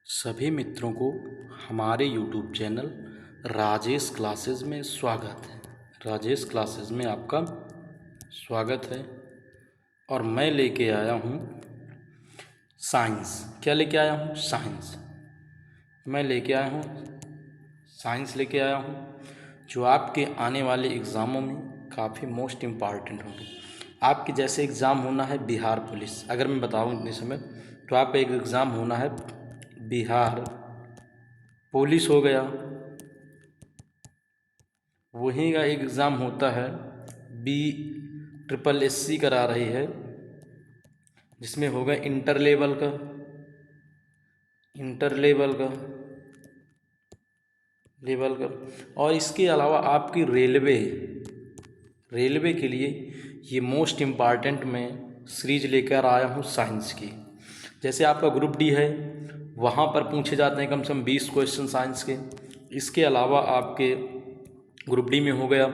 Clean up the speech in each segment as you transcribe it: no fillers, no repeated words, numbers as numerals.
सभी मित्रों को हमारे YouTube चैनल राजेश क्लासेस में स्वागत है। राजेश क्लासेस में आपका स्वागत है। और मैं लेके आया हूँ साइंस। क्या लेके आया हूँ? साइंस। मैं लेके आया हूँ साइंस लेके आया हूँ जो आपके आने वाले एग्ज़ामों में काफ़ी मोस्ट इम्पॉर्टेंट होंगे। आपके जैसे एग्ज़ाम होना है बिहार पुलिस, अगर मैं बताऊँ इतने समय, तो आपका एक एग्ज़ाम होना है बिहार पुलिस हो गया। वहीं का एक एग्ज़ाम होता है BSSC करा रही है, जिसमें होगा इंटर लेवल का। और इसके अलावा आपकी रेलवे के लिए ये मोस्ट इम्पॉर्टेंट मैं सीरीज लेकर आया हूँ साइंस की। जैसे आपका ग्रुप डी है, वहाँ पर पूछे जाते हैं कम से कम 20 क्वेश्चन साइंस के। इसके अलावा आपके ग्रुप डी में हो गया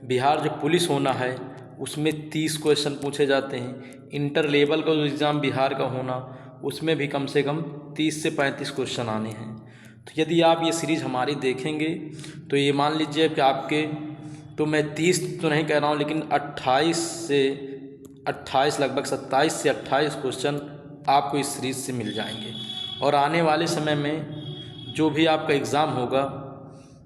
बिहार जो पुलिस होना है, उसमें 30 क्वेश्चन पूछे जाते हैं। इंटर लेवल का जो एग्ज़ाम बिहार का होना, उसमें भी कम से कम 30 से 35 क्वेश्चन आने हैं। तो यदि आप ये सीरीज़ हमारी देखेंगे तो ये मान लीजिए कि आपके, तो मैं 30 तो नहीं कह रहा हूँ, लेकिन 28 लगभग 27 से 28 क्वेश्चन आपको इस सीरीज़ से मिल जाएंगे। और आने वाले समय में जो भी आपका एग्ज़ाम होगा,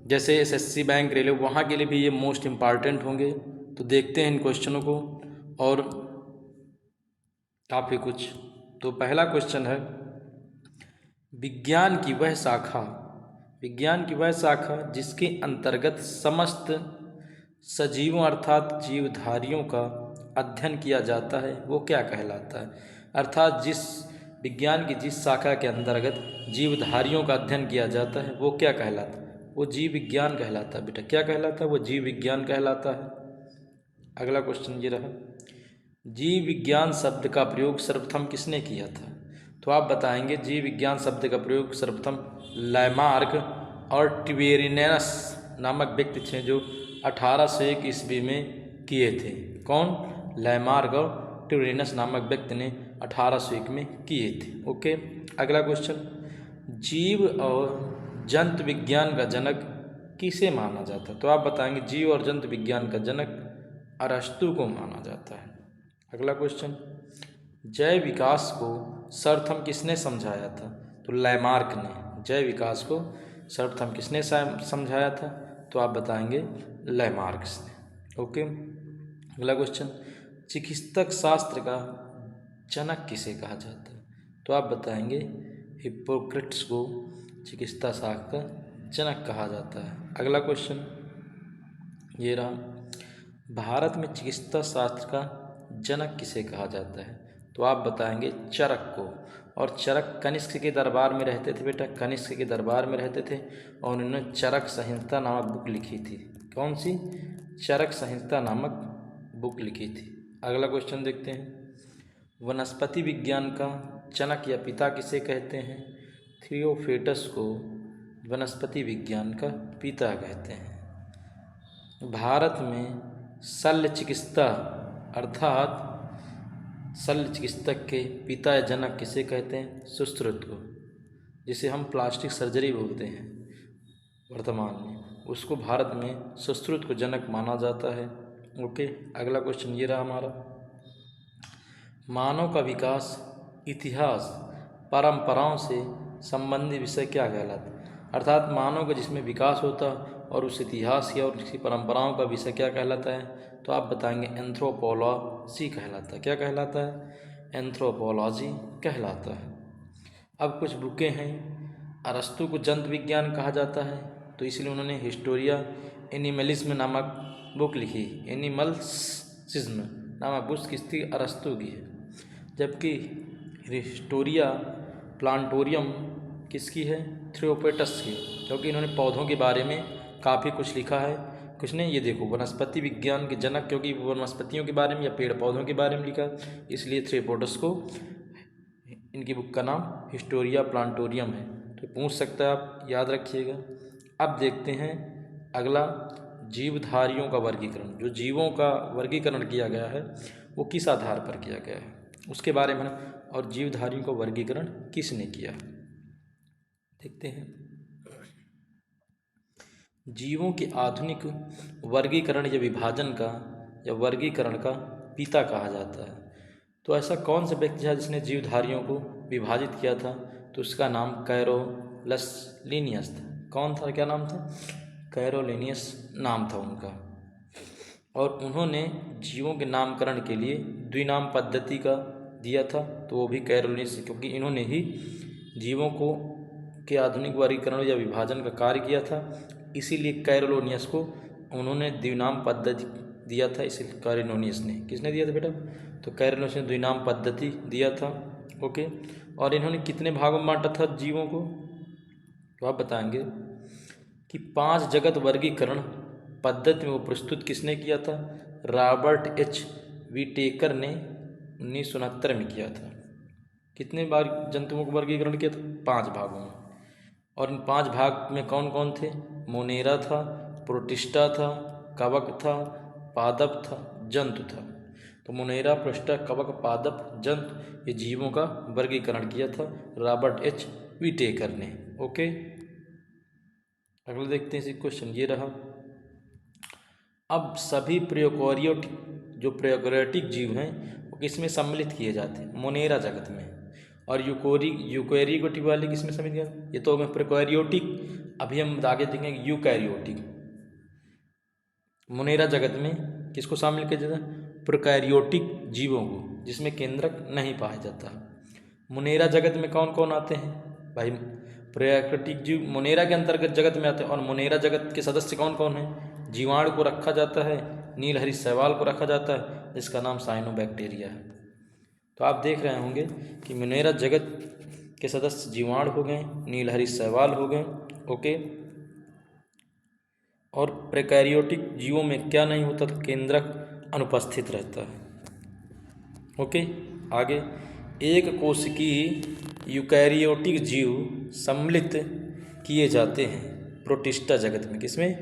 जैसे SSC बैंक रेलवे, वहाँ के लिए भी ये मोस्ट इम्पॉर्टेंट होंगे। तो देखते हैं इन क्वेश्चनों को और काफ़ी कुछ। तो पहला क्वेश्चन है, विज्ञान की वह शाखा जिसके अंतर्गत समस्त सजीवों अर्थात जीवधारियों का अध्ययन किया जाता है वो क्या कहलाता है? अर्थात जिस विज्ञान की जिस शाखा के अंतर्गत जीवधारियों का अध्ययन किया जाता है वो क्या कहलाता है? वो जीव विज्ञान कहलाता है बेटा। क्या कहलाता है? वो जीव विज्ञान कहलाता है। अगला क्वेश्चन ये रहा, जीव विज्ञान शब्द का प्रयोग सर्वप्रथम किसने किया था? तो आप बताएंगे जीव विज्ञान शब्द का प्रयोग सर्वप्रथम लैमार्क और ट्यूरेनियस नामक व्यक्ति थे, जो 1801 ईस्वी में किए थे। कौन? लैमार्क और ट्यूरेनियस नामक व्यक्ति ने 1801 में किए थे। ओके। अगला क्वेश्चन, जीव और जंतु विज्ञान का जनक किसे माना जाता है? तो आप बताएंगे जीव और जंतु विज्ञान का जनक अरस्तु को माना जाता है। अगला क्वेश्चन, जय विकास को सर्वप्रथम किसने समझाया था? तो लैमार्क ने। जय विकास को सर्वप्रथम किसने समझाया था? तो आप बताएंगे लैमार्क ने। ओके। अगला क्वेश्चन, चिकित्सक शास्त्र का जनक किसे कहा जाता है? तो आप बताएंगे हिप्पोक्रेट्स को चिकित्सा शास्त्र का जनक कहा जाता है। अगला क्वेश्चन ये रहा, भारत में चिकित्सा शास्त्र का जनक किसे कहा जाता है? तो आप बताएंगे चरक को। और चरक कनिष्क के दरबार में रहते थे बेटा, कनिष्क के दरबार में रहते थे और उन्होंने चरक संहिता नामक बुक लिखी थी। कौन सी? चरक संहिता नामक बुक लिखी थी। अगला क्वेश्चन देखते हैं, वनस्पति विज्ञान का जनक या पिता किसे कहते हैं? थियोफ्रेटस को वनस्पति विज्ञान का पिता कहते हैं। भारत में शल्य चिकित्सा अर्थात शल्य चिकित्सक के पिता या जनक किसे कहते हैं? सुश्रुत को, जिसे हम प्लास्टिक सर्जरी बोलते हैं वर्तमान में, उसको भारत में सुश्रुत को जनक माना जाता है। ओके। अगला क्वेश्चन ये रहा हमारा, मानव का विकास इतिहास परंपराओं से संबंधित विषय क्या कहलाता है? अर्थात मानव का जिसमें विकास होता और उस इतिहास या और उसकी परंपराओं का विषय क्या कहलाता है? तो आप बताएंगे एंथ्रोपोलॉजी कहलाता है। क्या कहलाता है? एंथ्रोपोलॉजी कहलाता है। अब कुछ बुकें हैं, अरस्तु को जंतु विज्ञान कहा जाता है, तो इसलिए उन्होंने हिस्टोरिया एनिमलिज्म नामक बुक लिखी। एनिमल्सिज्म नामक बुक किसकी? अरस्तु की है। जबकि हिस्टोरिया प्लांटोरियम किसकी है? थियोफ्रेटस की, क्योंकि इन्होंने पौधों के बारे में काफ़ी कुछ लिखा है। किसने? ये देखो, वनस्पति विज्ञान के जनक, क्योंकि वनस्पतियों के बारे में या पेड़ पौधों के बारे में लिखा, इसलिए थियोफ्रेटस को इनकी बुक का नाम हिस्टोरिया प्लांटोरियम है। तो पूछ सकता है, आप याद रखिएगा। अब देखते हैं अगला, जीवधारियों का वर्गीकरण। जो जीवों का वर्गीकरण किया गया है वो किस आधार पर किया गया है उसके बारे में, और जीवधारियों का वर्गीकरण किसने किया? देखते हैं। जीवों के आधुनिक वर्गीकरण या विभाजन का या वर्गीकरण का पिता कहा जाता है। तो ऐसा कौन सा व्यक्ति था जिसने जीवधारियों को विभाजित किया था? तो उसका नाम कैरोलस लीनियस था। कौन था, क्या नाम था? कैरोलिनियस नाम था उनका। और उन्होंने जीवों के नामकरण के लिए द्विनाम पद्धति का दिया था, तो वो भी कैरोलिनियस, क्योंकि इन्होंने ही जीवों को के आधुनिक वर्गीकरण या विभाजन का कार्य किया था, इसीलिए कैरोलिनियस को उन्होंने द्विनाम पद्धति दिया था। इसीलिए कैरोलिनियस ने, किसने दिया था बेटा? तो कैरोलिनियस ने द्विनाम पद्धति दिया था। ओके। और इन्होंने कितने भागों में बांटा था जीवों को? तो आप बताएंगे कि 5 जगत वर्गीकरण पद्धति में वो प्रस्तुत किसने किया था? रॉबर्ट एच विटेकर ने 1969 में किया था। कितने बार जंतुओं को वर्गीकरण किया था? 5 भागों में। और इन 5 भाग में कौन कौन थे? मोनेरा था, प्रोटिस्टा था, कवक था, पादप था, जंतु था। तो मोनेरा, प्रोटिस्टा, कवक, पादप, जंतु, ये जीवों का वर्गीकरण किया था रॉबर्ट एच विटेकर ने। ओके। अगला देखते हैं इसी क्वेश्चन, ये रहा। अब सभी प्रोकैरियोटिक जो प्रोकैरियोटिक जीव हैं वो किसमें सम्मिलित किए जाते हैं? मोनेरा जगत में। और यूकैरियोटिक वाले किसमें सम्मिलित किया? ये तो मैं प्रोकैरियोटिक, अभी हम आगे देखेंगे यूकैरियोटिक। मोनेरा जगत में किसको शामिल किया जाता है? प्रोकैरियोटिक जीवों को, जिसमें केंद्रक नहीं पाया जाता। मोनेरा जगत में कौन कौन आते हैं भाई? प्रोकैरियोटिक जीव मोनेरा के अंतर्गत जगत में आते हैं। और मोनेरा जगत के सदस्य कौन कौन हैं? जीवाणु को रखा जाता है, नीलहरी शैवाल को रखा जाता है, जिसका नाम साइनोबैक्टीरिया है। तो आप देख रहे होंगे कि मोनेरा जगत के सदस्य जीवाणु हो गए, नीलहरी शैवाल हो गए। ओके। और प्रोकैरियोटिक जीवों में क्या नहीं होता? तो केंद्रक अनुपस्थित रहता है। ओके। आगे, एक कोशिकीय यूकैरियोटिक जीव सम्मिलित किए जाते हैं प्रोटिस्टा जगत में। किसमें?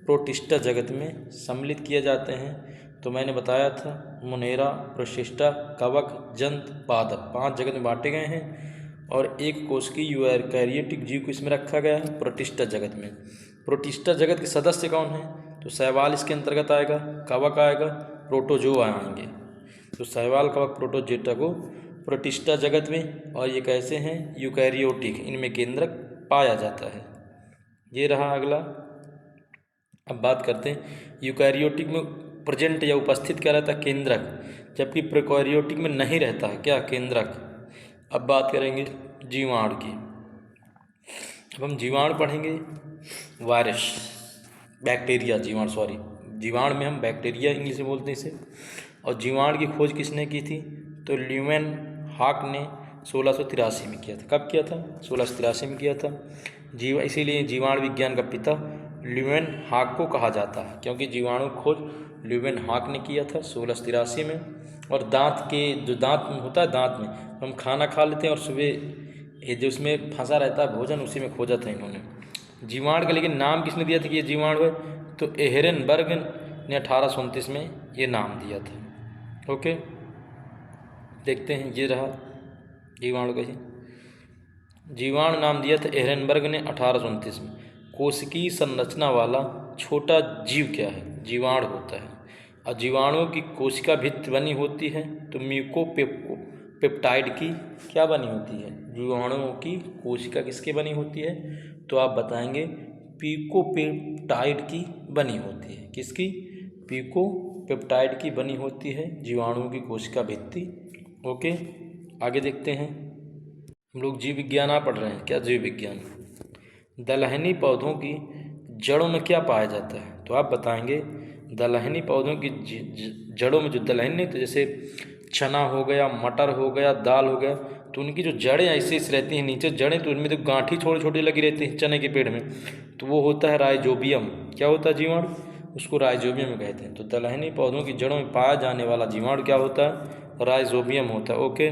प्रोटिस्टा जगत में सम्मिलित किए जाते हैं। तो मैंने बताया था मोनेरा, प्रोटिस्टा, कवक, जंत, पादप 5 जगत में बांटे गए हैं। और एक कोशिकीय यूकैरियोटिक जीव को इसमें रखा गया है प्रोटिस्टा जगत में। प्रोटिस्टा जगत के सदस्य कौन हैं? तो शैवाल इसके अंतर्गत आएगा, कवक आएगा, प्रोटोजोआ आएंगे। तो शैवाल, कवक, प्रोटोजोआ को प्रोटिस्टा जगत में, और ये कैसे हैं? यूकैरियोटिक, इनमें केंद्रक पाया जाता है। ये रहा अगला। अब बात करते हैं यूकैरियोटिक में प्रेजेंट या उपस्थित क्या रहता है? केंद्रक, जबकि प्रोकैरियोटिक में नहीं रहता है क्या? केंद्रक। अब बात करेंगे जीवाणु की। अब हम जीवाणु पढ़ेंगे, वायरस, बैक्टीरिया, जीवाणु में हम बैक्टीरिया इंग्लिश में बोलते हैं इसे। और जीवाणु की खोज किसने की थी? तो ल्यूमेन हाक ने 1683 में किया था। कब किया था? 1683 में किया था। इसीलिए जीवाणु विज्ञान का पिता ल्यूमेन हाक को कहा जाता है, क्योंकि जीवाणु खोज ल्यूमेन हाक ने किया था 1683 में। और दांत के जो दांत होता है, दांत में हम खाना खा लेते हैं और सुबह ये जो उसमें फंसा रहता है भोजन, उसी में खोजा था इन्होंने जीवाणु का। लेकिन नाम किसने दिया था कि ये जीवाणु है? तो एहरेनबर्ग ने 1829 में ये नाम दिया था। ओके। देखते हैं, ये रहा जीवाणु का ही। जीवाणु नाम दिया था एहरेनबर्ग ने 1829 में। कोशिकीय संरचना वाला छोटा जीव क्या है? जीवाणु होता है। और जीवाणुओं की कोशिका भित्ति बनी होती है तो म्यूकोपेप्टाइड की क्या बनी होती है? जीवाणुओं की कोशिका किसके बनी होती है? तो आप बताएंगे पिकोपेप्टाइड की बनी होती है। किसकी? पिकोपेप्टाइड की बनी होती है जीवाणुओं की कोशिका भित्ति। ओके। आगे देखते हैं। हम लोग जीव विज्ञान पढ़ रहे हैं, क्या जीव विज्ञान। दलहनी पौधों की जड़ों में क्या पाया जाता है? तो आप बताएंगे दलहनी पौधों की जड़ों में, जो दलहनी तो जैसे चना हो गया, मटर हो गया, दाल हो गया, तो उनकी जो जड़ें ऐसे ऐसे रहती हैं नीचे जड़ें, तो उनमें तो गांठी छोटी छोटी लगी रहती हैं चने के पेड़ में, तो वो होता है राइजोबियम। क्या होता है जीवाणु? उसको राइजोबियम कहते हैं। तो दलहनी पौधों की जड़ों में पाया जाने वाला जीवाणु क्या होता है? राइजोबियम होता है। ओके।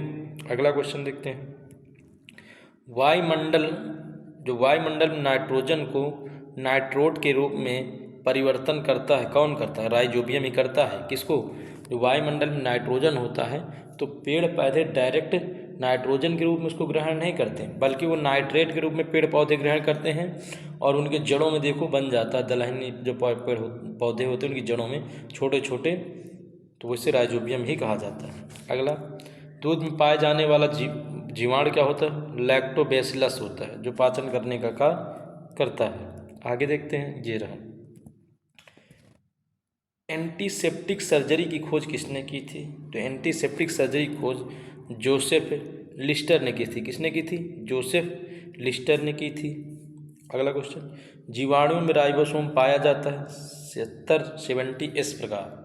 अगला क्वेश्चन देखते हैं। वायुमंडल में नाइट्रोजन को नाइट्रोट के रूप में परिवर्तन करता है, कौन करता है? राइजोबियम ही करता है। किसको? जो वायुमंडल में नाइट्रोजन होता है तो पेड़ पौधे डायरेक्ट नाइट्रोजन के रूप में उसको ग्रहण नहीं करते, बल्कि वो नाइट्रेट के रूप में पेड़ पौधे ग्रहण करते हैं और उनके जड़ों में देखो बन जाता है दलहनी, जो पेड़ पौधे होते हैं उनकी जड़ों में छोटे छोटे, तो इसे राइजोबियम ही कहा जाता है। अगला, दूध में पाए जाने वाला जीवाणु क्या होता है? लैक्टोबैसिलस होता है, जो पाचन करने का कार्य करता है। आगे देखते हैं, ये रहा। एंटीसेप्टिक सर्जरी की खोज किसने की थी? तो एंटीसेप्टिक सर्जरी की खोज जोसेफ लिस्टर ने की थी। किसने की थी? जोसेफ लिस्टर ने की थी। अगला क्वेश्चन, जीवाणु में राइबोसोम पाया जाता है 70 प्रकार।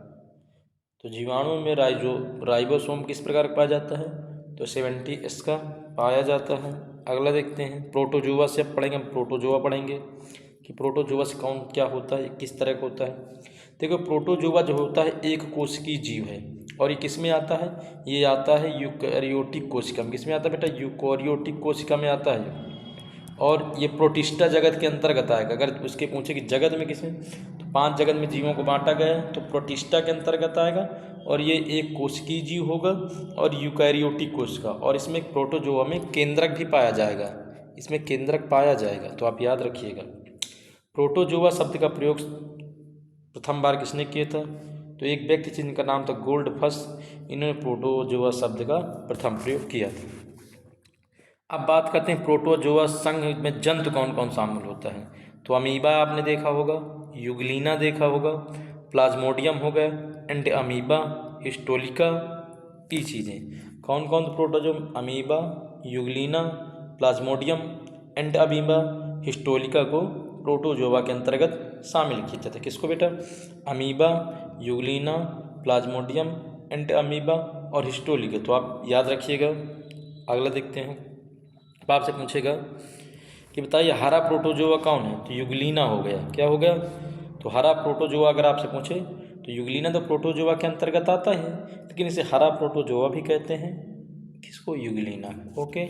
तो जीवाणु में राइबोसोम किस प्रकार का पाया जाता है? तो 70 का पाया जाता है। अगला देखते हैं, प्रोटोजोआ से अब पढ़ेंगे, हम प्रोटोजोआ पढ़ेंगे कि प्रोटोजोआ से कौन क्या होता है, किस तरह का होता है। देखो, प्रोटोजोआ जो होता है एक कोशिकीय जीव है और ये किस में आता है? ये आता है यूकैरियोटिक कोशिका में। किस में आता है बेटा? यूकैरियोटिक कोशिका में आता है। और ये प्रोटिस्टा जगत के अंतर्गत आएगा। अगर उसके पूछे कि जगत में किसमें, तो 5 जगत में जीवों को बांटा गया है, तो प्रोटिस्टा के अंतर्गत आएगा और ये एक कोशिकीय जीव होगा और यूकैरियोटिक कोशिका, और इसमें प्रोटोजोआ में केंद्रक भी पाया जाएगा। इसमें केंद्रक पाया जाएगा, तो आप याद रखिएगा। प्रोटोजोआ शब्द का प्रयोग प्रथम बार किसने किया था? तो एक व्यक्ति जिनका नाम था गोल्डफस, इन्होंने प्रोटोजोआ शब्द का प्रथम प्रयोग किया था। अब बात करते हैं प्रोटोजोआ संघ में जंतु कौन कौन शामिल होता है। तो अमीबा आपने देखा होगा, यूग्लिना देखा होगा, प्लाज्मोडियम हो गया, एंड अमीबा, हिस्टोलिका की चीज़ें। कौन कौन protozoa? Amoeba, Euglena, Plasmodium, and amoeba, histolytica को प्रोटोजोआ के अंतर्गत शामिल किया जाता है। किसको बेटा? Amoeba, Euglena, Plasmodium, and amoeba और हिस्टोलिका। तो आप याद रखिएगा। अगला देखते हैं, अब आपसे पूछेगा कि बताइए हरा प्रोटोजोआ कौन है? तो यूग्लिना हो गया। क्या हो गया? तो हरा प्रोटोजोआ अगर आपसे पूछे तो यूग्लिना तो प्रोटोजोआ के अंतर्गत आता है, लेकिन इसे हरा प्रोटोजोआ भी कहते हैं। किसको? यूग्लिना। ओके,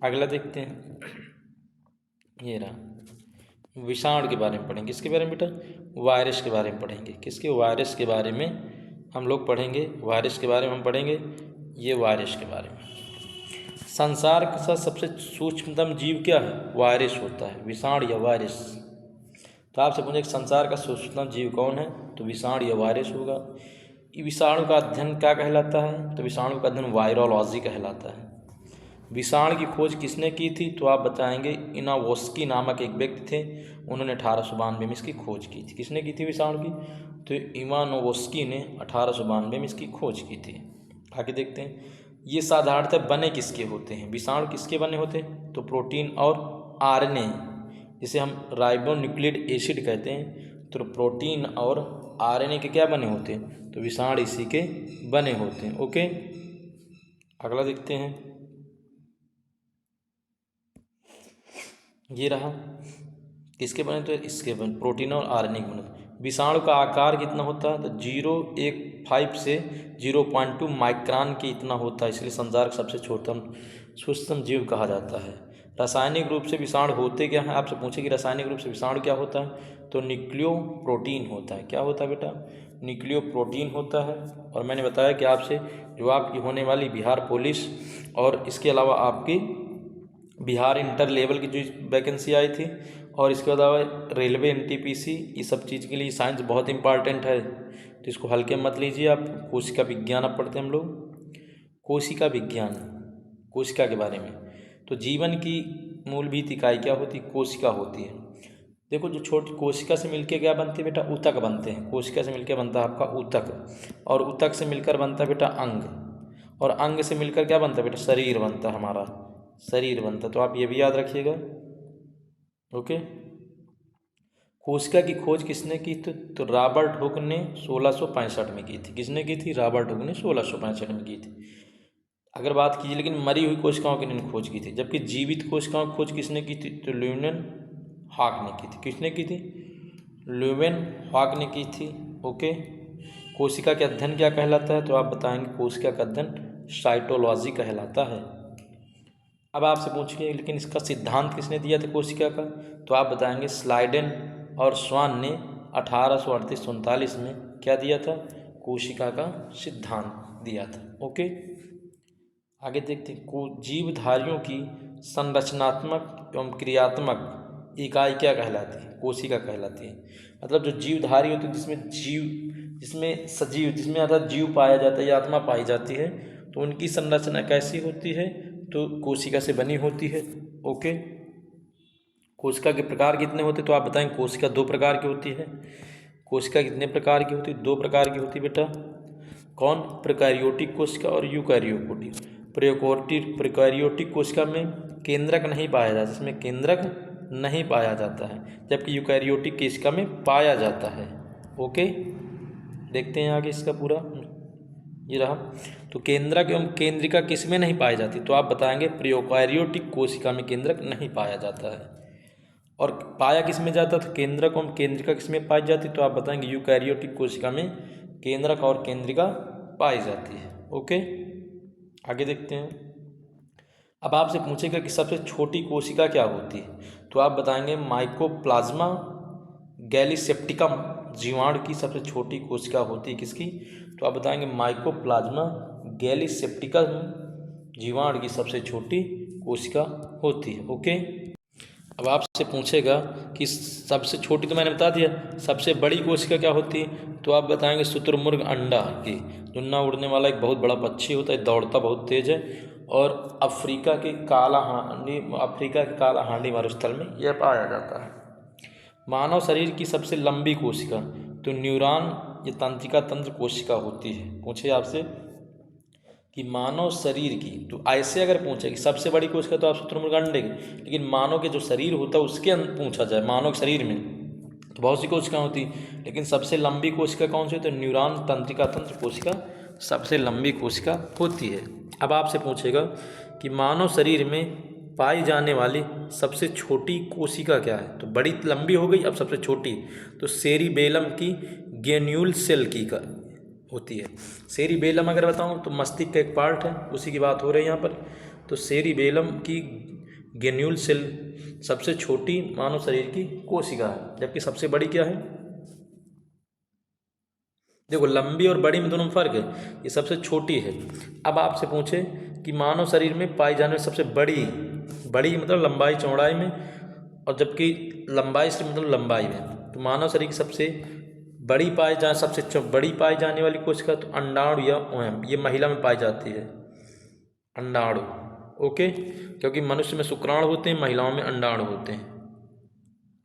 अगला देखते हैं, ये रहा। विषाणु के बारे में पढ़ेंगे। किसके बारे में बेटा? वायरस के बारे में पढ़ेंगे। किसके? वायरस के बारे में हम लोग पढ़ेंगे। वायरस के बारे में हम पढ़ेंगे, ये वायरस के बारे में। संसार का सबसे सूक्ष्मतम जीव क्या है? वायरस होता है, विषाणु या वायरस। तो आपसे पूछे कि संसार का सूक्ष्मतम जीव कौन है? तो विषाणु या वायरस होगा। विषाणु का अध्ययन क्या कहलाता है? तो विषाणु का अध्ययन वायरोलॉजी कहलाता है। विषाणु की खोज किसने की थी? तो आप बताएंगे इनावोस्की नामक एक व्यक्ति थे, उन्होंने 1892 में इसकी खोज की थी। किसने की थी विषाणु की? तो इवानोवोस्की ने 1892 में इसकी खोज की थी। आगे देखते हैं, ये साधारणतः बने किसके होते हैं? विषाणु किसके बने होते हैं? तो प्रोटीन और आरएनए, जिसे हम राइबोन्यूक्लिक एसिड कहते हैं। तो प्रोटीन और आरएनए के क्या बने होते हैं? तो विषाणु इसी के बने होते हैं। ओके, अगला देखते हैं, ये रहा। किसके बने? तो इसके बने, प्रोटीन और आरएनए के बने। विषाणु का आकार कितना होता है? तो 0.15 से 0.2 माइक्रोन के इतना होता है, इसलिए संसार का सबसे छोटा सूक्ष्म जीव कहा जाता है। रासायनिक रूप से विषाणु होते क्या हैं? आपसे पूछे कि रासायनिक रूप से विषाणु क्या होता है? तो न्यूक्लियो प्रोटीन होता है। क्या होता है बेटा? न्यूक्लियो प्रोटीन होता है। और मैंने बताया कि आपसे जो आपकी होने वाली बिहार पुलिस और इसके अलावा आपकी बिहार इंटर लेवल की जो वैकेंसी आई थी, और इसके अलावा रेलवे एनटीपीसी, ये सब चीज़ के लिए साइंस बहुत इंपॉर्टेंट है, तो इसको हल्के मत लीजिए आप। कोशिका विज्ञान अब पढ़ते हैं हम लोग, कोशिका विज्ञान, कोशिका के बारे में। तो जीवन की मूलभूत इकाई क्या होती है? कोशिका होती है। देखो, जो छोटी कोशिका से मिलके क्या बनते हैं बेटा? ऊतक बनते हैं। कोशिका से मिलकर बनता है आपका ऊतक, और ऊतक से मिलकर बनता है बेटा अंग, और अंग से मिलकर क्या बनता है बेटा? शरीर बनता है, हमारा शरीर बनता है। तो आप ये भी याद रखिएगा। ओके, कोशिका की खोज किसने की थी? तो रॉबर्ट हुक ने 1665 में की थी। किसने की थी? रॉबर्ट हुक ने 1665 में की थी। अगर बात कीजिए, लेकिन मरी हुई कोशिकाओं की नहीं खोज की थी, जबकि जीवित कोशिकाओं की खोज किसने की थी? तो ल्यूवेन हॉक ने की थी। किसने की थी? ल्यूवेन हॉक ने की थी। ओके, कोशिका का अध्ययन क्या कहलाता है? तो आप बताएंगे कोशिका का अध्ययन साइटोलॉजी कहलाता है। अब आपसे पूछिए, लेकिन इसका सिद्धांत किसने दिया था कोशिका का? तो आप बताएंगे स्लाइडेन और स्वान ने 1838-39 में क्या दिया था? कोशिका का सिद्धांत दिया था। ओके, आगे देखते हैं जीवधारियों की संरचनात्मक एवं क्रियात्मक इकाई क्या कहलाती है? कोशिका कहलाती है। मतलब जो जीवधारी होती है, जिसमें सजीव, जिसमें अर्थात जीव पाया जाता है या आत्मा पाई जाती है, तो उनकी संरचना कैसी होती है? तो कोशिका से बनी होती है। ओके, कोशिका के प्रकार कितने होते हैं? तो आप बताएं। कोशिका 2 प्रकार की होती है। कोशिका कितने प्रकार की होती है? 2 प्रकार की होती है बेटा। कौन? प्रोकैरियोटिक कोशिका और यूकैरियोटिक। प्रोकैरियोटिक कोशिका में केंद्रक नहीं पाया जाता, इसमें केंद्रक नहीं पाया जाता है, जबकि यूकैरियोटिक कोशिका में पाया जाता है। ओके, देखते हैं आगे इसका पूरा। ये रहा। तो केंद्रक एवं केंद्रिका किस में नहीं पाई जाती? तो आप बताएंगे प्रोकैरियोटिक कोशिका में केंद्रक नहीं पाया जाता है। और पाया किस में जाता था? केंद्रक एवं केंद्रिका किस में पाई जाती? तो आप बताएंगे यूकैरियोटिक कोशिका में केंद्रक और केंद्रिका पाई जाती है। ओके, आगे देखते हैं। अब आपसे पूछेगा कि सबसे छोटी कोशिका क्या होती है? तो आप बताएंगे माइकोप्लाज्मा गैलीसेप्टिकम जीवाणु की सबसे छोटी कोशिका होती है। किसकी? तो आप बताएंगे माइकोप्लाज्मा गैलीसेप्टिकम जीवाणु की सबसे छोटी कोशिका होती है। ओके, अब आपसे पूछेगा कि सबसे छोटी, तो मैंने बता दिया। सबसे बड़ी कोशिका क्या होती है? तो आप बताएंगे शुतुरमुर्ग अंडा की। जुन्ना उड़ने वाला एक बहुत बड़ा पक्षी होता है, दौड़ता बहुत तेज है, और अफ्रीका के काला हांडी मरुस्थल में यह पाया जाता है। मानव शरीर की सबसे लंबी कोशिका, तो न्यूरॉन या तंत्रिका तंत्र कोशिका होती है। पूछे आपसे कि मानव शरीर की, तो ऐसे अगर पूछे कि सबसे बड़ी कोशिका, तो आप शुतुरमुर्ग अंडे की, लेकिन मानव के जो शरीर होता है उसके पूछा जाए, मानव के शरीर में तो बहुत सी कोशिका होती, लेकिन सबसे लंबी कोशिका कौन सी होती है? तो न्यूरॉन तंत्रिका तंत्र कोशिका सबसे लंबी कोशिका होती है। अब आपसे पूछेगा कि मानव शरीर में पाई जाने वाली सबसे छोटी कोशिका क्या है? तो बड़ी लंबी हो गई, अब सबसे छोटी, तो सेरिबेलम की ग्रेन्यूल सेल की का होती है। सेरिबेलम अगर बताऊं तो मस्तिष्क का एक पार्ट है, उसी की बात हो रही है यहाँ पर। तो सेरिबेलम की ग्रेन्यूल सेल सबसे छोटी मानव शरीर की कोशिका है, जबकि सबसे बड़ी क्या है? देखो, लंबी और बड़ी में दोनों में फर्क है, ये सबसे छोटी है। अब आपसे पूछे कि मानव शरीर में पाई जाने वाली सबसे बड़ी मतलब लंबाई चौड़ाई में, और जबकि लंबाई से मतलब लंबाई में, तो मानव शरीर की सबसे बड़ी पाई जाने वाली कोशिका तो अंडाणु या ओएम, ये महिला में पाई जाती है, अंडाणु। ओके, क्योंकि मनुष्य में शुक्राणु होते हैं, महिलाओं में अंडाणु होते हैं।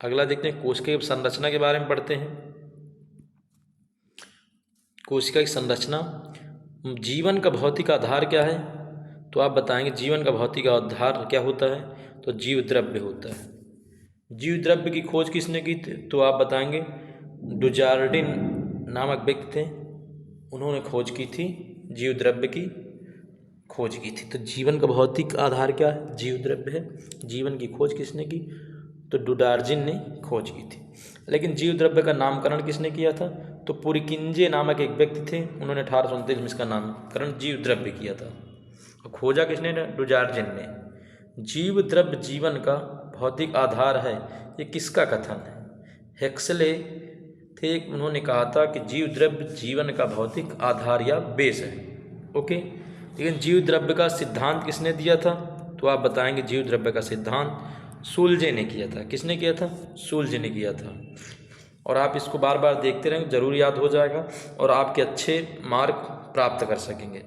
अगला देखते हैं, कोशिका की संरचना के बारे में पढ़ते हैं। कोशिका की संरचना, जीवन का भौतिक आधार क्या है? तो आप बताएंगे जीवन का भौतिक आधार क्या होता है? तो जीव द्रव्य होता है। जीव द्रव्य की खोज किसने की थी? तो आप बताएंगे डुजार्डिन नामक व्यक्ति थे, उन्होंने खोज की थी, जीव द्रव्य की खोज की थी। तो जीवन का भौतिक आधार क्या है? जीव द्रव्य है। जीवन की खोज किसने की? तो डुडार्जिन ने खोज की थी। लेकिन जीव द्रव्य का नामकरण किसने किया था? तो पुरिकिंजे नामक एक व्यक्ति थे, उन्होंने 1829 में इसका नामकरण जीव द्रव्य किया था। और खोजा किसने? डुडार्जिन ने। जीव द्रव्य जीवन का भौतिक आधार है, ये किसका कथन है? हेक्सले थे, उन्होंने कहा था कि जीव द्रव्य जीवन का भौतिक आधार या बेस है। ओके, लेकिन जीव द्रव्य का सिद्धांत किसने दिया था? तो आप बताएंगे जीव द्रव्य का सिद्धांत सुलजे ने किया था। किसने किया था? सुलजे ने किया था। और आप इसको बार बार देखते रहेंगे, जरूर याद हो जाएगा और आपके अच्छे मार्क प्राप्त कर सकेंगे।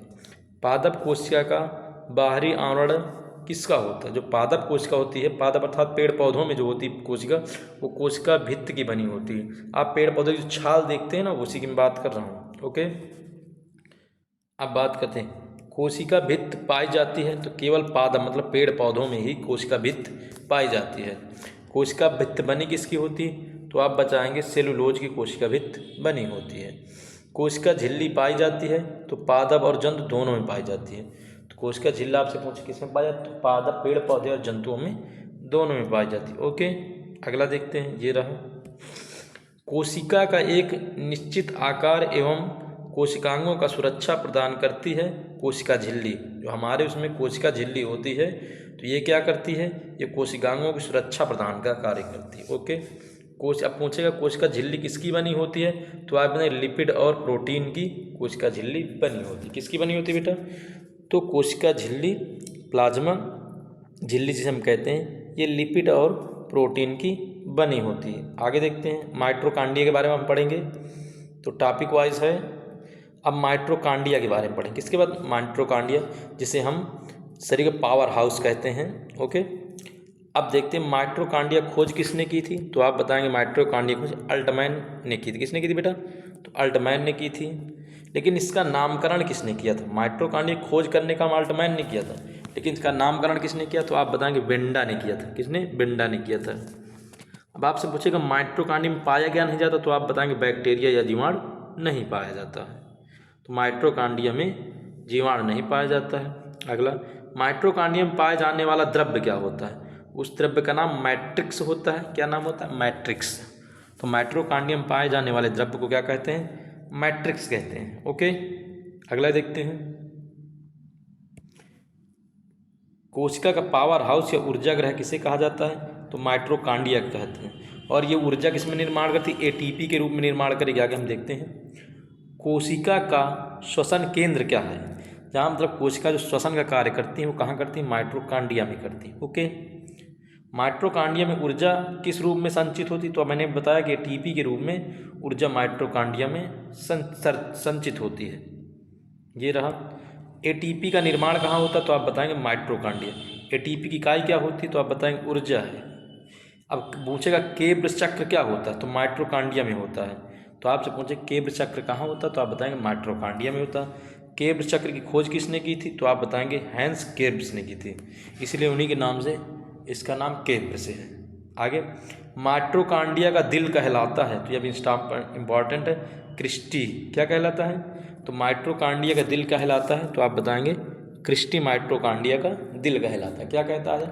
पादप कोशिका का बाहरी आवरण किसका होता है? जो पादप कोशिका होती है, पादप अर्थात पेड़ पौधों में जो होती है कोशिका, वो कोशिका भित्त की बनी होती है। आप पेड़ पौधे की छाल देखते हैं ना, उसी की मैं बात कर रहा हूँ। ओके, अब बात करते हैं कोशिका भित्त पाई जाती है, तो केवल पादप मतलब पेड़ पौधों में ही कोशिका भित्त पाई जाती है। कोशिका भित्त बनी किसकी होती है? तो आप बताएंगे सेलुलोज की कोशिका भित्त बनी होती है। कोशिका झिल्ली पाई जाती है, तो पादप और जंतु दोनों में पाई जाती है। तो कोशिका झिल्ली आपसे पूछे किस में पाई जाती है? तो पादप, पेड़ पौधे और जंतुओं में दोनों में पाई जाती है। ओके, अगला देखते हैं, ये रहा। कोशिका का एक निश्चित आकार एवं कोशिकांगों का सुरक्षा प्रदान करती है कोशिका झिल्ली। जो हमारे उसमें कोशिका झिल्ली होती है, तो ये क्या करती है? ये कोशिकांगों की सुरक्षा प्रदान का कार्य करती है। ओके, अब पूछेगा कोशिका झिल्ली किसकी बनी होती है? तो आप लिपिड और प्रोटीन की कोशिका झिल्ली बनी होती है। किसकी बनी होती है बेटा? तो कोशिका झिल्ली, प्लाज्मा झिल्ली जिसे हम कहते हैं, ये लिपिड और प्रोटीन की बनी होती है। आगे देखते हैं माइटोकॉन्ड्रिया के बारे में हम पढ़ेंगे, तो टॉपिक वाइज है। अब माइटोकॉन्ड्रिया के बारे में पढ़ेंगे। इसके बाद माइटोकॉन्ड्रिया जिसे हम शरीर का पावर हाउस कहते हैं। ओके, अब देखते हैं माइटोकॉन्ड्रिया खोज किसने की थी, तो आप बताएंगे माइटोकॉन्ड्रिया खोज अल्टमैन ने की थी। किसने की थी बेटा, तो अल्टमैन ने की थी। लेकिन इसका नामकरण किसने किया था, माइटोकॉन्ड्रिया खोज करने का अल्टमैन ने किया था, लेकिन इसका नामकरण किसने किया, तो आप बताएंगे बेंडा ने किया था। किसने, बेंडा ने किया था। अब आपसे पूछेगा माइटोकॉन्ड्रिया में पाया गया नहीं जाता, तो आप बताएंगे बैक्टीरिया या जीवाणु नहीं पाया जाता है। तो माइटोकॉन्ड्रिया में जीवाणु नहीं पाया जाता है। अगला, माइटोकॉन्ड्रिया में पाए जाने वाला द्रव्य क्या होता है, उस द्रव्य का नाम मैट्रिक्स होता है। क्या नाम होता है, मैट्रिक्स। तो माइटोकॉन्ड्रिया में पाए जाने वाले द्रव्य को क्या कहते हैं, मैट्रिक्स कहते हैं। ओके, अगला देखते हैं, कोशिका का पावर हाउस या ऊर्जा ग्रह किसे कहा जाता है, तो माइटोकॉन्ड्रिया कहते हैं। और ये ऊर्जा किसमें निर्माण करती है, एटीपी के रूप में निर्माण करेगी। आगे हम देखते हैं कोशिका का श्वसन केंद्र क्या है, जहाँ मतलब कोशिका जो श्वसन का कार्य करती है वो कहाँ करती है, माइटोकॉन्ड्रिया में करती है। ओके, माइटोकॉन्ड्रिया में ऊर्जा किस रूप में संचित होती, तो मैंने बताया कि एटीपी के रूप में ऊर्जा माइटोकॉन्ड्रिया में संचित होती है। ये रहा। एटीपी का निर्माण कहाँ होता है, तो आप बताएंगे माइटोकॉन्ड्रिया। एटीपी की इकाई क्या होती है, तो आप बताएंगे ऊर्जा है। अब पूछेगा केब्र चक्र क्या होता है, तो माइटोकॉन्ड्रिया में होता है। तो आपसे पूछे केब्र चक्र कहाँ होता है, तो आप बताएंगे माइटोकॉन्ड्रिया में होता है। केब्र चक्र की खोज किसने की थी, तो आप बताएंगे हैंस केब्स ने की थी, इसलिए उन्हीं के नाम से इसका नाम केब्र से है। आगे, माइटोकॉन्ड्रिया का दिल कहलाता है, तो ये भी इंपॉर्टेंट है, क्रिस्टी क्या कहलाता है, तो माइटोकॉन्ड्रिया का दिल कहलाता है। तो आप बताएंगे क्रिस्टी माइटोकॉन्ड्रिया का दिल कहलाता है। क्या कहता है,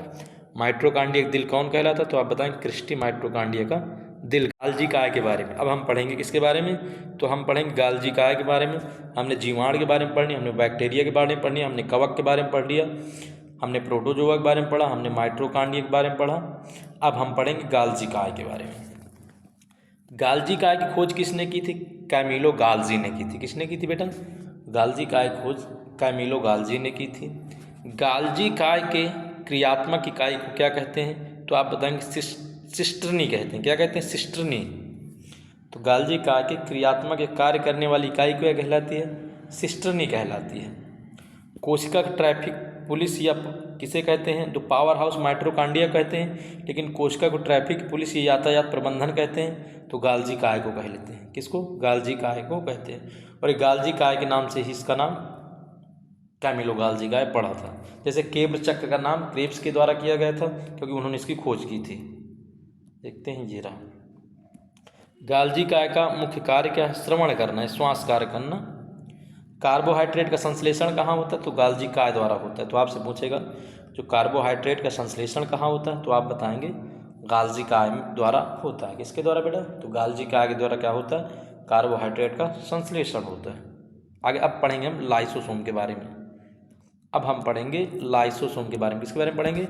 माइटोकॉन्ड्रिया का दिल कौन कहलाता है, तो आप बताएंगे क्रिस्टी माइटोकॉन्ड्रिया का दिल। गाल्जी काय के बारे में अब हम पढ़ेंगे, किसके बारे में, तो हम पढ़ेंगे गाल्जी काय के बारे में। हमने जीवाणु के बारे में पढ़नी, हमने बैक्टीरिया के बारे में पढ़नी, हमने कवक के बारे में पढ़ लिया, हमने प्रोटोजोआ के बारे में पढ़ा, हमने माइटोकॉन्ड्रिया के बारे में पढ़ा। अब हम पढ़ेंगे गाल्जी काय के बारे में। गाल्जी काय की खोज किसने की थी, कैमिलो गाल्जी ने की थी। किसने की थी बेटा, गाल्जी काय खोज कैमिलो गाल्जी ने की थी। गाल्जी काय के क्रियात्मक इकाई को क्या कहते हैं, तो आप बताएंगे सिस्टर्नी कहते हैं। क्या कहते हैं, सिस्टर्नी। तो गाल्जी काय के क्रियात्मक कार्य करने वाली इकाई को क्या कहलाती है, सिस्टर्नी कहलाती है। कोशिका का ट्रैफिक पुलिस या किसे कहते हैं, तो पावर हाउस माइटोकॉन्ड्रिया कहते हैं, लेकिन कोशिका को ट्रैफिक पुलिस या यातायात प्रबंधन कहते हैं, तो गाल्जी काय को कह लेते हैं। किसको, गाल्जी काय को कहते हैं। और ये गाल्जी काय के नाम से ही इसका नाम कैमिलो गाल्जी काय पड़ा था। जैसे केब्र चक्र का नाम क्रेब्स के द्वारा किया गया था, क्योंकि उन्होंने इसकी खोज की थी। देखते हैं, ये रहा। गाल्जी काय का मुख्य कार्य क्या है, श्रवण करना है, श्वास कार्य करना। कार्बोहाइड्रेट का संश्लेषण कहाँ होता है, तो गाल्जी काय द्वारा होता है। तो आपसे पूछेगा जो कार्बोहाइड्रेट का संश्लेषण कहाँ होता है, तो आप बताएंगे गाल्जी काय द्वारा होता है। किसके द्वारा बेटा, तो गाल्जी काय के द्वारा क्या होता है, कार्बोहाइड्रेट का संश्लेषण होता है। आगे अब पढ़ेंगे हम लाइसोसोम के बारे में। अब हम पढ़ेंगे लाइसोसोम के बारे में। किसके बारे में पढ़ेंगे,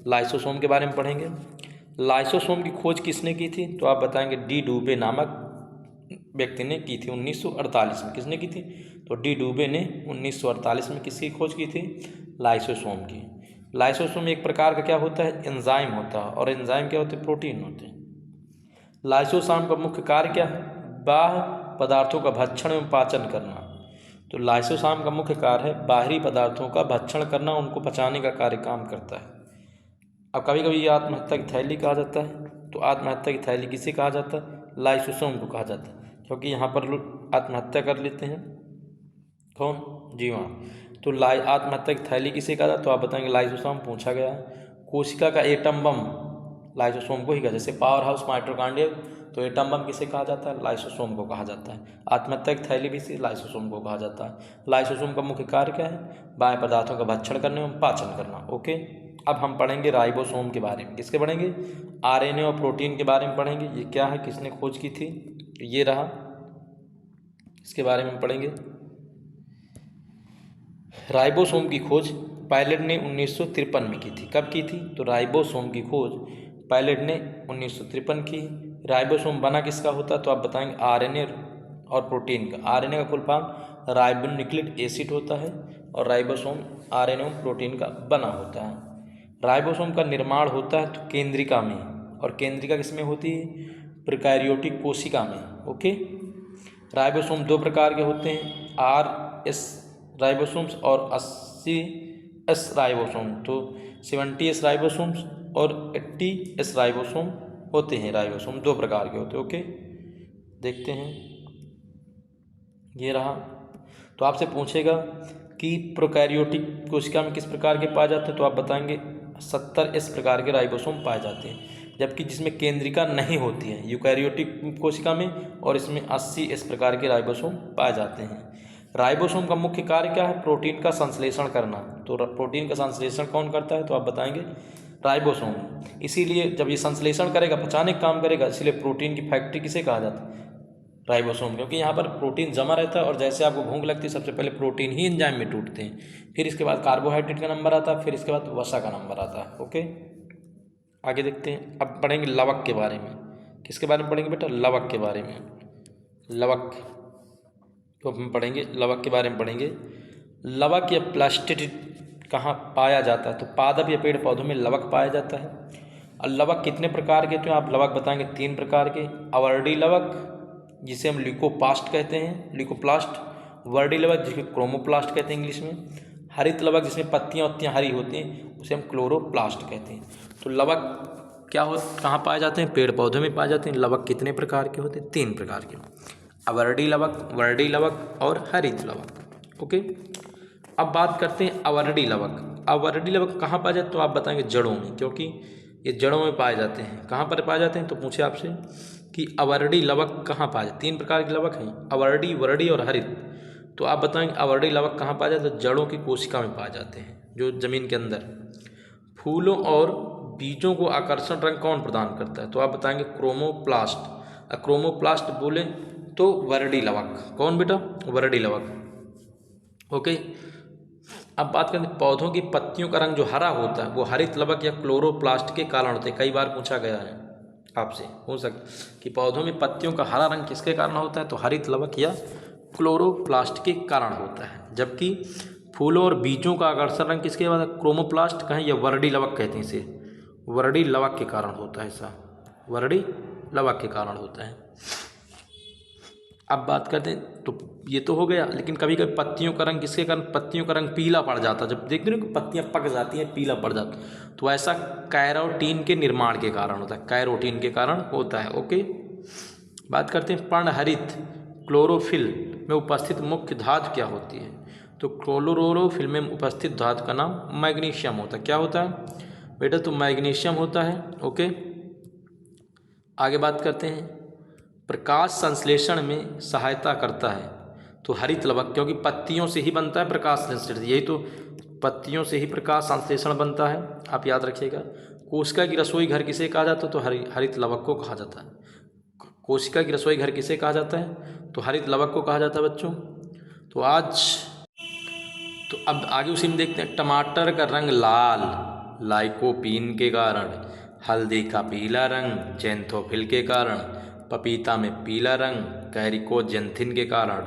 लाइसोसोम के बारे में पढ़ेंगे। लाइसोसोम की खोज किसने की थी, तो आप बताएंगे डी डूबे नामक व्यक्ति ने की थी 1948 में। किसने की थी, तो डी डूबे ने 1948 में किसकी खोज की थी, लाइसोसोम की। लाइसोसोम एक प्रकार का क्या होता है, एंजाइम होता है, और एंजाइम क्या होते हैं, प्रोटीन होते हैं। लाइसोसोम का मुख्य कार्य क्या है, बाह्य पदार्थों का भक्षण एवं पाचन करना। तो लाइसोसोम का मुख्य कार्य है बाहरी पदार्थों का भक्षण करना, उनको पचाने का कार्य काम करता है। अब कभी कभी ये आत्महत्या की थैली कहा जाता है, तो आत्महत्या की थैली किसे कहा जाता है, लाइसोसोम को कहा जाता है, क्योंकि यहाँ पर लोग आत्महत्या कर लेते हैं। कौन, जीवाणु। तो आत्महत्या की थैली किसे कहा जाता है, तो आप बताएंगे लाइसोसोम। पूछा गया है कोशिका का एटम बम लाइसोसोम को ही कहा, जैसे पावर हाउस माइटोकॉन्ड्रिया, तो एटम बम किसे कहा जाता है, लाइसोसोम को कहा जाता है। आत्महत्या की थैली भी से लाइसोसोम को कहा जाता है। लाइसोसोम का मुख्य कार्य क्या है, बाह्य पदार्थों का भक्षण करने एवं पाचन करना। ओके, अब हम पढ़ेंगे राइबोसोम के बारे में। किसके पढ़ेंगे, आरएनए और प्रोटीन के बारे में पढ़ेंगे। ये क्या है, किसने खोज की थी, ये रहा, इसके बारे में पढ़ेंगे। राइबोसोम की खोज पायलट ने 1953 में की थी। कब की थी, तो राइबोसोम की खोज पायलट ने 1953 की। राइबोसोम बना किसका होता है, तो आप बताएंगे आरएनए और प्रोटीन का। आरएनए का फुल फॉर्म राइबोन्यूक्लिक एसिड होता है, और राइबोसोम आरएनए प्रोटीन का बना होता है। राइबोसोम का निर्माण होता है तो केंद्रिका में, और केंद्रिका किसमें होती है? प्रोकैरियोटिक कोशिका में। ओके, राइबोसोम दो प्रकार के होते हैं, RS राइबोसोम्स और 80S राइबोसोम। तो 70S राइबोसोम्स और 80S राइबोसोम होते हैं। राइबोसोम दो प्रकार के होते हैं। ओके, देखते हैं, ये रहा। तो आपसे पूछेगा कि प्रोकैरियोटिक कोशिका में किस प्रकार के पाए जाते हैं, तो आप बताएंगे 70S प्रकार के राइबोसोम पाए जाते हैं, जबकि जिसमें केंद्रिका नहीं होती है यूकैरियोटिक कोशिका में, और इसमें 80S प्रकार के राइबोसोम पाए जाते हैं। राइबोसोम का मुख्य कार्य क्या है? प्रोटीन का संश्लेषण करना। तो प्रोटीन का संश्लेषण कौन करता है? तो आप बताएंगे राइबोसोम। इसीलिए जब ये संश्लेषण करेगा, पचाने का काम करेगा, इसीलिए प्रोटीन की फैक्ट्री किसे कहा जाता है? राइबोसोम। क्योंकि यहाँ पर प्रोटीन जमा रहता है और जैसे आपको भूख लगती है सबसे पहले प्रोटीन ही एंजाइम में टूटते हैं, फिर इसके बाद कार्बोहाइड्रेट का नंबर आता है, फिर इसके बाद वसा का नंबर आता है। ओके, आगे देखते हैं। अब पढ़ेंगे लवक के बारे में। किसके बारे में पढ़ेंगे बेटा? लवक के बारे में। लवक तो हम पढ़ेंगे, लवक के बारे में पढ़ेंगे। लवक या प्लास्टिड कहाँ पाया जाता है? तो पादप या पेड़ पौधों में लवक पाया जाता है। और लवक कितने प्रकार के? तो आप लवक बताएंगे 3 प्रकार के। अवर्डी लवक, जिसे हम ल्यूकोप्लास्ट कहते हैं, ल्यूकोप्लास्ट। वर्डी लवक, जिसे क्रोमोप्लास्ट कहते हैं इंग्लिश में। हरित लवक, जिसमें पत्तियाँ उत्तियाँ हरी होती हैं, उसे हम क्लोरोप्लास्ट कहते हैं। तो लवक क्या हो, कहाँ पाए जाते हैं? पेड़ पौधों में पाए जाते हैं। लवक कितने प्रकार के होते हैं? 3 प्रकार के, अवर्डी लवक, वर्डी लवक और हरित लवक। ओके, अब बात करते हैं अवर्डी लवक। अवर्डी लवक कहाँ पाए जाते हैं? तो आप बताएंगे जड़ों में, क्योंकि ये जड़ों में पाए जाते हैं। कहाँ पर पाए जाते हैं? तो पूछे आपसे कि अवर्डी लवक कहाँ पाए जाते हैं? 3 प्रकार के लवक हैं, अवर्डी, वर्डी और हरित। तो आप बताएंगे अवर्डी लवक कहाँ पाए जाते हैं? जड़ों की कोशिका में पाए जाते हैं, जो जमीन के अंदर। फूलों और बीजों को आकर्षण रंग कौन प्रदान करता है? तो आप बताएंगे क्रोमोप्लास्ट। क्रोमोप्लास्ट बोले तो वर्डी लवक। कौन बेटा? वर्डी लवक। ओके, अब बात करें पौधों की पत्तियों का रंग जो हरा होता है वो हरित लवक या क्लोरोप्लास्ट के कारण होते हैं। कई बार पूछा गया है आपसे, हो सकता कि पौधों में पत्तियों का हरा रंग किसके कारण होता है? तो हरित लवक या क्लोरोप्लास्ट के कारण होता है। जबकि फूलों और बीजों का आकर्षण रंग किसके बाद? क्रोमोप्लास्ट कहें या वर्डी लवक कहते हैं इसे, वर्डी लवक के कारण होता है। ऐसा वर्डी लवक के कारण होता है। अब बात करते हैं, तो ये तो हो गया, लेकिन कभी कभी पत्तियों का रंग किसके कारण? पत्तियों का रंग पीला पड़ जाता है। जब देखते हो कि पत्तियां पक जाती हैं, पीला पड़ जाता है, तो ऐसा कैरोटीन के निर्माण के कारण होता है, कैरोटीन के कारण होता है। ओके, बात करते हैं पर्णहरित क्लोरोफिल में उपस्थित मुख्य धातु क्या होती है? तो क्लोरोफिल में उपस्थित धातु का नाम मैग्नीशियम होता है। क्या होता है बेटा? तो मैग्नीशियम होता है। ओके, आगे बात करते हैं, प्रकाश संश्लेषण में सहायता करता है तो हरित लवक, क्योंकि पत्तियों से ही बनता है प्रकाश संश्लेषण, यही तो पत्तियों से ही प्रकाश संश्लेषण बनता है, आप याद रखिएगा। कोशिका की रसोई घर किसे कहा जाता है? तो हरित लवक को कहा जाता है। कोशिका की रसोई घर किसे कहा जाता है? तो हरित लवक को कहा जाता है बच्चों। तो अब आगे उसी में देखते हैं, टमाटर का रंग लाल लाइकोपीन के कारण, हल्दी का पीला रंग जेंथोफिल के कारण, पपीता में पीला रंग कैरिकोजेंथिन के कारण,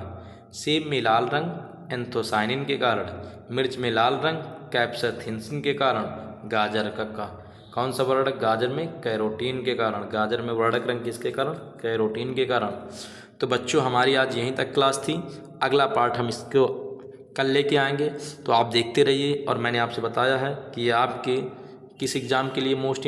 सेब में लाल रंग एंथोसाइनिन के कारण, मिर्च में लाल रंग कैप्साइसिन के कारण, गाजर का कौन सा वर्णक? गाजर में कैरोटीन के कारण। गाजर में वर्णक रंग किसके कारण? कैरोटीन के कारण। तो बच्चों हमारी आज यहीं तक क्लास थी, अगला पार्ट हम इसको कल लेके आएंगे, तो आप देखते रहिए। और मैंने आपसे बताया है कि आपके किस एग्ज़ाम के लिए मोस्ट